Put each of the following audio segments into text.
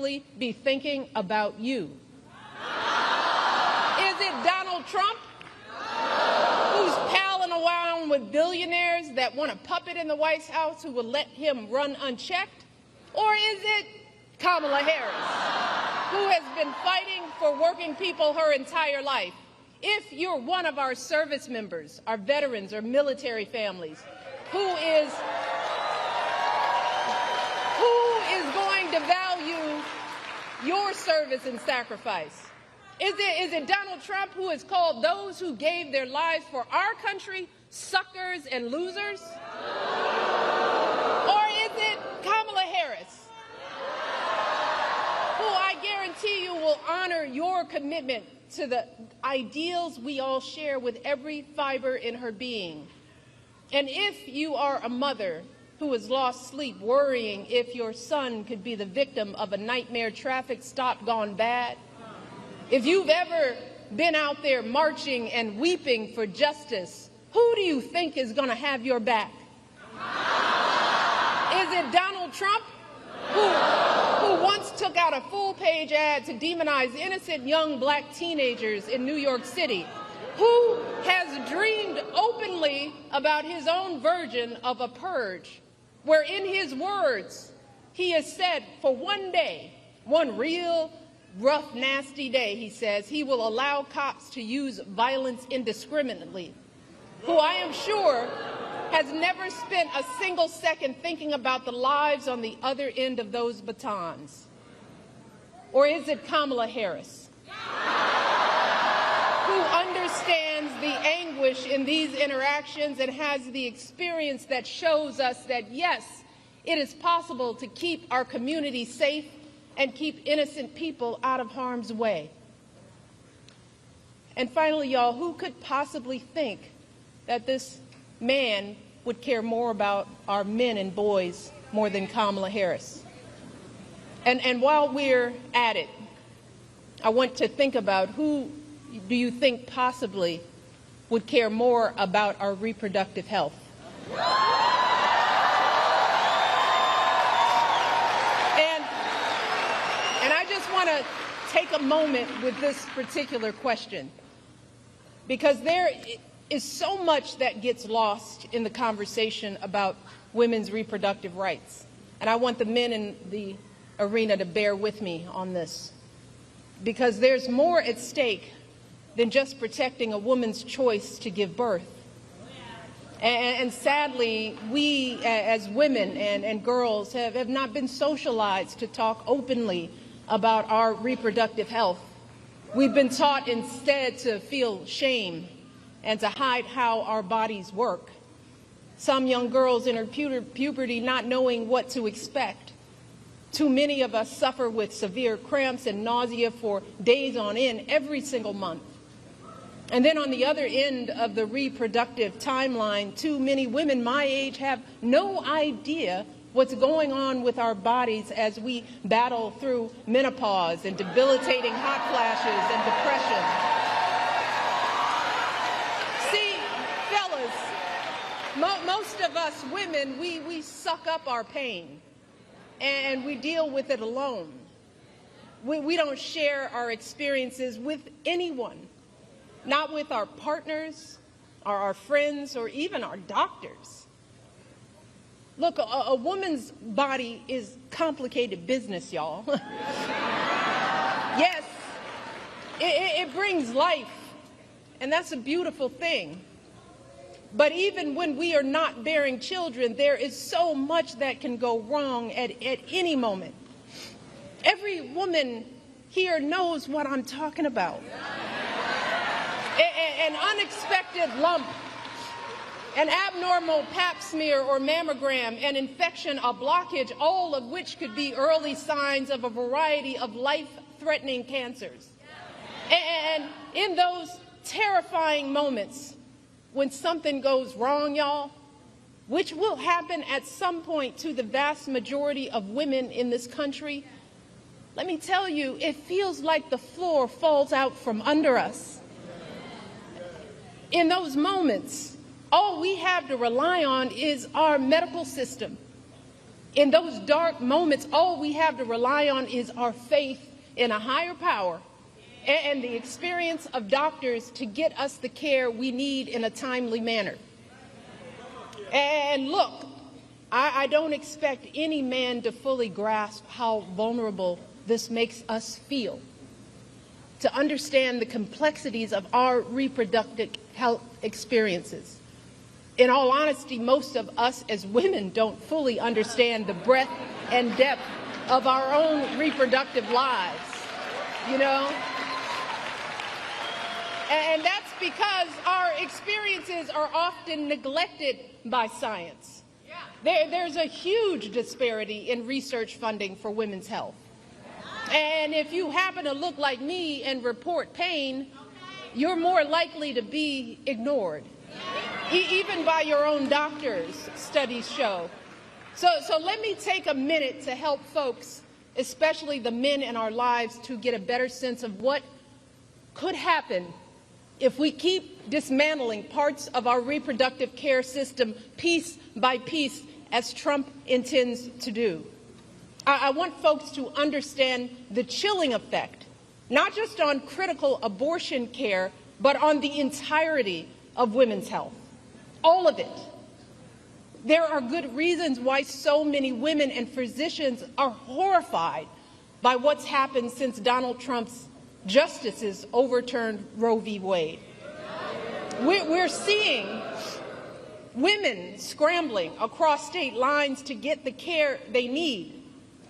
actually be thinking about you? Is it Donald Trump, who's palling around with billionaires that want a puppet in the White House who will let him run unchecked? Or is it Kamala Harris, who has been fighting for working people her entire life? If you're one of our service members, our veterans or military families, who is going to value your service and sacrifice? Is it Donald Trump, who has called those who gave their lives for our country suckers and losers? Or is it Kamala Harris, who I guarantee you will honor your commitment to the ideals we all share with every fiber in her being? And if you are a mother who has lost sleep worrying if your son could be the victim of a nightmare traffic stop gone bad, if you've ever been out there marching and weeping for justice, who do you think is going to have your back? Is it Donald Trump, who once took out a full-page ad to demonize innocent young black teenagers in New York City, who has dreamed openly about his own version of a purge, where in his words, he has said for one day, one real rough, nasty day, he says, he will allow cops to use violence indiscriminately, who I am sure has never spent a single second thinking about the lives on the other end of those batons? Or is it Kamala Harris, who understands the anguish in these interactions and has the experience that shows us that, yes, it is possible to keep our community safe and keep innocent people out of harm's way? And finally, y'all, who could possibly think that this man would care more about our men and boys more than Kamala Harris? And while we're at it, I want to think about who do you think possibly would care more about our reproductive health? And I just want to take a moment with this particular question, because there is so much that gets lost in the conversation about women's reproductive rights. And I want the men in the arena to bear with me on this, because there's more at stake than just protecting a woman's choice to give birth. And sadly, we as women and girls have not been socialized to talk openly about our reproductive health. We've been taught instead to feel shame and to hide how our bodies work. Some young girls enter puberty not knowing what to expect. Too many of us suffer with severe cramps and nausea for days on end every single month. And then on the other end of the reproductive timeline, too many women my age have no idea what's going on with our bodies as we battle through menopause and debilitating hot flashes and depression. See, fellas, most of us women, we suck up our pain and we deal with it alone. We don't share our experiences with anyone. Not with our partners, or our friends, or even our doctors. Look, a woman's body is complicated business, y'all. Yes, it brings life, and that's a beautiful thing. But even when we are not bearing children, there is so much that can go wrong at any moment. Every woman here knows what I'm talking about. An unexpected lump, an abnormal pap smear or mammogram, an infection, a blockage, all of which could be early signs of a variety of life-threatening cancers. And in those terrifying moments when something goes wrong, y'all, which will happen at some point to the vast majority of women in this country, let me tell you, it feels like the floor falls out from under us. In those moments, all we have to rely on is our medical system. In those dark moments, all we have to rely on is our faith in a higher power and the experience of doctors to get us the care we need in a timely manner. And look, I don't expect any man to fully grasp how vulnerable this makes us feel, to understand the complexities of our reproductive health experiences. In all honesty, most of us as women don't fully understand the breadth and depth of our own reproductive lives, you know? And that's because our experiences are often neglected by science. There's a huge disparity in research funding for women's health. And if you happen to look like me and report pain, you're more likely to be ignored, even by your own doctors, studies show. So let me take a minute to help folks, especially the men in our lives, to get a better sense of what could happen if we keep dismantling parts of our reproductive care system piece by piece, as Trump intends to do. I want folks to understand the chilling effect, not just on critical abortion care, but on the entirety of women's health, all of it. There are good reasons why so many women and physicians are horrified by what's happened since Donald Trump's justices overturned Roe v. Wade. We're seeing women scrambling across state lines to get the care they need.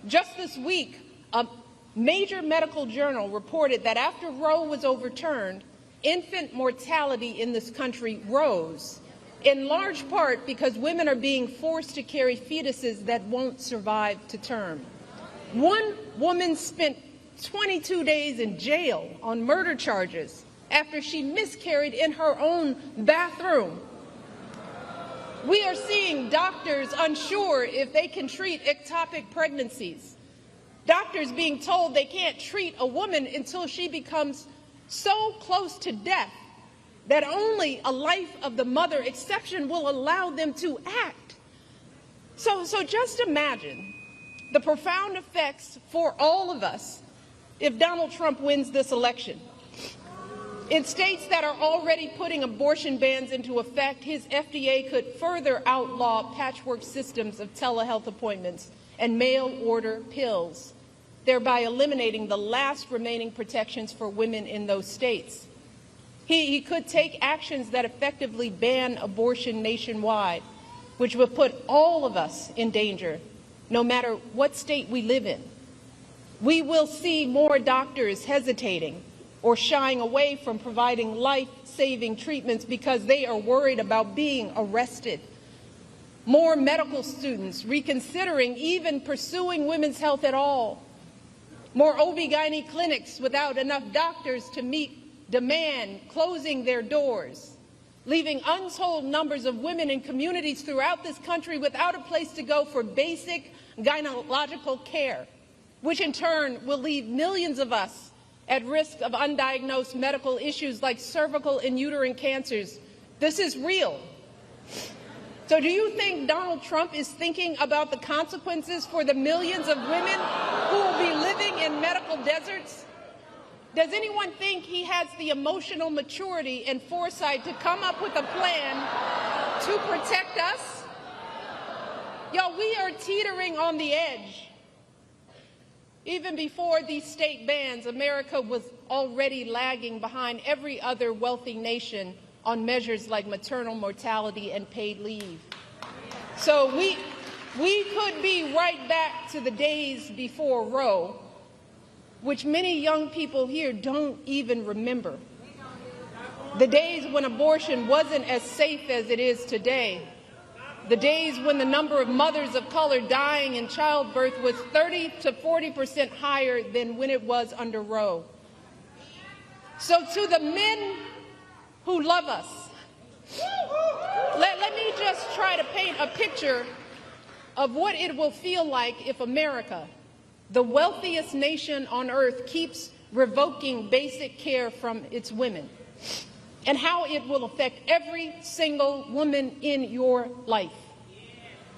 Just this week, a major medical journal reported that after Roe was overturned, infant mortality in this country rose, in large part because women are being forced to carry fetuses that won't survive to term. One woman spent 22 days in jail on murder charges after she miscarried in her own bathroom. We are seeing doctors unsure if they can treat ectopic pregnancies. Doctors being told they can't treat a woman until she becomes so close to death that only a life of the mother exception will allow them to act. So just imagine the profound effects for all of us if Donald Trump wins this election. In states that are already putting abortion bans into effect, his FDA could further outlaw patchwork systems of telehealth appointments and mail-order pills, thereby eliminating the last remaining protections for women in those states. He could take actions that effectively ban abortion nationwide, which would put all of us in danger, no matter what state we live in. We will see more doctors hesitating or shying away from providing life-saving treatments because they are worried about being arrested. More medical students reconsidering even pursuing women's health at all. More OB/GYN clinics without enough doctors to meet demand, closing their doors, leaving untold numbers of women in communities throughout this country without a place to go for basic gynecological care, which in turn will leave millions of us at risk of undiagnosed medical issues like cervical and uterine cancers. This is real. So do you think Donald Trump is thinking about the consequences for the millions of women who will be living in medical deserts? Does anyone think he has the emotional maturity and foresight to come up with a plan to protect us? Y'all, we are teetering on the edge. Even before these state bans, America was already lagging behind every other wealthy nation on measures like maternal mortality and paid leave. So we could be right back to the days before Roe, which many young people here don't even remember. The days when abortion wasn't as safe as it is today. The days when the number of mothers of color dying in childbirth was 30 to 40% higher than when it was under Roe. So to the men who love us, let me just try to paint a picture of what it will feel like if America, the wealthiest nation on earth, keeps revoking basic care from its women, and how it will affect every single woman in your life.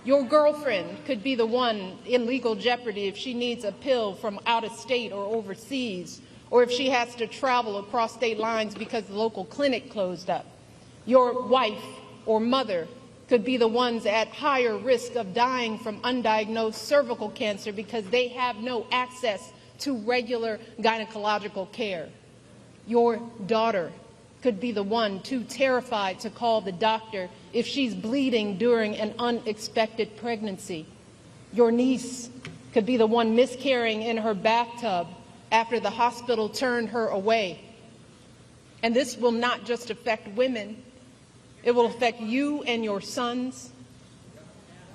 Your girlfriend could be the one in legal jeopardy if she needs a pill from out of state or overseas, or if she has to travel across state lines because the local clinic closed up. Your wife or mother could be the ones at higher risk of dying from undiagnosed cervical cancer because they have no access to regular gynecological care. Your daughter could be the one too terrified to call the doctor if she's bleeding during an unexpected pregnancy. Your niece could be the one miscarrying in her bathtub after the hospital turned her away. And this will not just affect women, it will affect you and your sons.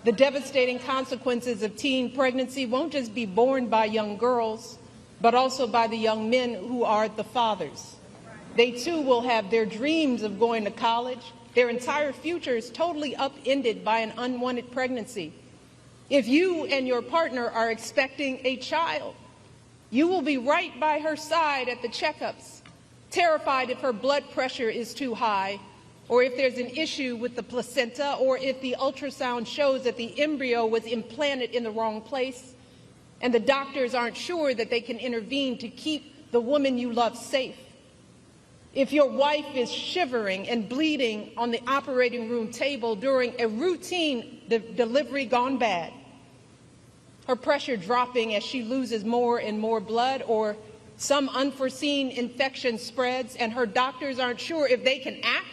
The devastating consequences of teen pregnancy won't just be borne by young girls, but also by the young men who are the fathers. They too will have their dreams of going to college. Their entire future is totally upended by an unwanted pregnancy. If you and your partner are expecting a child, you will be right by her side at the checkups, terrified if her blood pressure is too high, or if there's an issue with the placenta, or if the ultrasound shows that the embryo was implanted in the wrong place, and the doctors aren't sure that they can intervene to keep the woman you love safe. If your wife is shivering and bleeding on the operating room table during a routine delivery gone bad, her pressure dropping as she loses more and more blood, or some unforeseen infection spreads and her doctors aren't sure if they can act,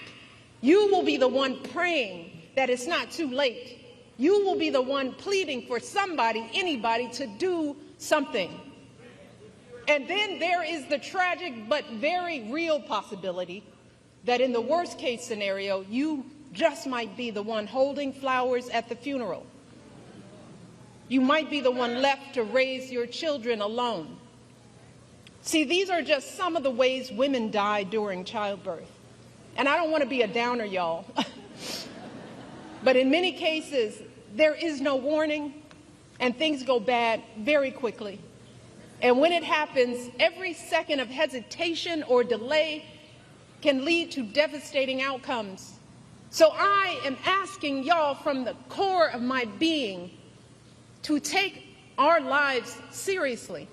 you will be the one praying that it's not too late. You will be the one pleading for somebody, anybody, to do something. And then there is the tragic but very real possibility that in the worst case scenario, you just might be the one holding flowers at the funeral. You might be the one left to raise your children alone. See, these are just some of the ways women die during childbirth. And I don't want to be a downer, y'all. But in many cases, there is no warning, and things go bad very quickly. And when it happens, every second of hesitation or delay can lead to devastating outcomes. So I am asking y'all from the core of my being to take our lives seriously.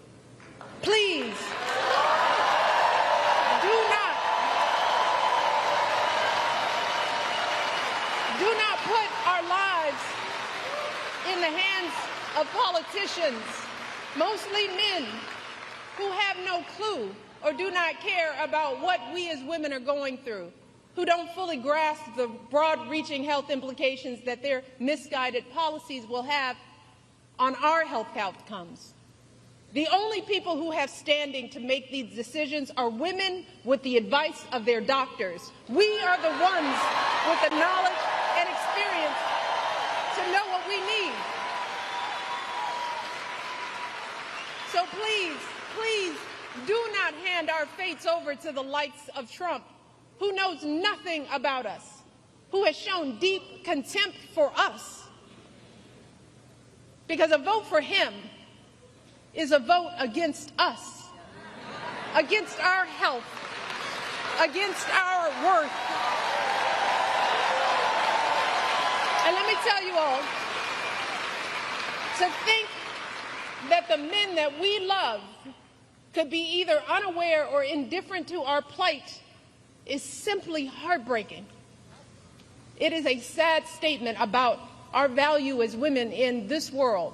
Please, do not put our lives in the hands of politicians, mostly men, who have no clue or do not care about what we as women are going through, who don't fully grasp the broad-reaching health implications that their misguided policies will have on our health outcomes. The only people who have standing to make these decisions are women with the advice of their doctors. We are the ones with the knowledge and experience to know what we need. So please, please do not hand our fates over to the likes of Trump, who knows nothing about us, who has shown deep contempt for us. Because a vote for him is a vote against us, against our health, against our worth. And let me tell you all, to think that the men that we love could be either unaware or indifferent to our plight is simply heartbreaking. It is a sad statement about our value as women in this world.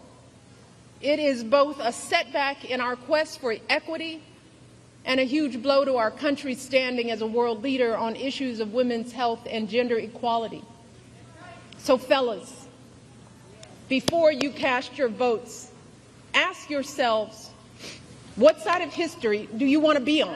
It is both a setback in our quest for equity and a huge blow to our country's standing as a world leader on issues of women's health and gender equality. So fellas, before you cast your votes, ask yourselves, what side of history do you want to be on?